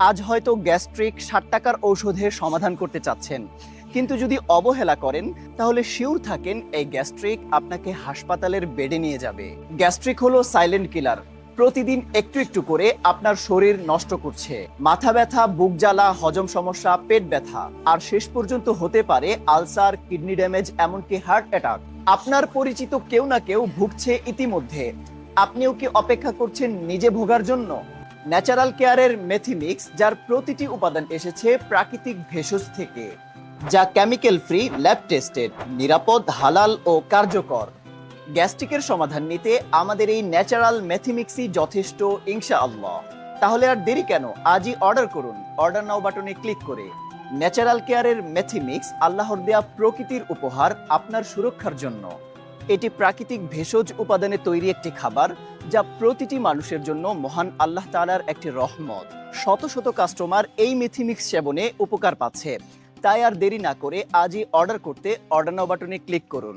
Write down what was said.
আজ হয়তো গ্যাস্ট্রিক 60 টাকার ঔষধে সমাধান করতে চাচ্ছেন, কিন্তু যদি অবহেলা করেন তাহলে শিওর থাকেন এই গ্যাস্ট্রিক আপনাকে হাসপাতালের বেডে নিয়ে যাবে। গ্যাস্ট্রিক হলো সাইলেন্ট কিলার। প্রতিদিন একটু একটু করে আপনার শরীর নষ্ট করছে। মাথা ব্যথা, বুক জ্বালা, হজম সমস্যা, পেট ব্যথা, আর শেষ পর্যন্ত হতে পারে আলসার, কিডনি ড্যামেজ, এমনকি হার্ট অ্যাটাক। আপনার পরিচিত কেউ না কেউ ভুগছে ইতিমধ্যে। আপনিও কি অপেক্ষা করছেন নিজে ভোগার জন্য? ন্যাচারাল কেয়ারের মেথিমিক্স, যার প্রতিটি উপাদান এসেছে প্রাকৃতিক ভেষজ থেকে, যা কেমিক্যাল ফ্রি, ল্যাব টেস্টেড, নিরাপদ, হালাল ও কার্যকর। গ্যাস্ট্রিকের সমাধান নিতে আমাদের এই ন্যাচারাল মেথিমিক্সই যথেষ্ট, ইনশাআল্লাহ। তাহলে আর দেরি কেন? আজই অর্ডার করুন অর্ডার নাও বাটনে ক্লিক করে। ন্যাচারাল কেয়ারের মেথিমিক্স আল্লাহর দেয়া প্রকৃতির উপহার আপনার সুরক্ষার জন্য। এটি প্রাকৃতিক ভেষজ উপাদানে তৈরি একটি খাবার, যা প্রতিটি মানুষের জন্য মহান আল্লাহ তাআলার একটি রহমত। শত শত কাস্টমার এই মেথিমিক্স সেবনে উপকার পাচ্ছে। তাই আর দেরি না করে আজই অর্ডার করতে অর্ডার নাও বাটনে ক্লিক করুন।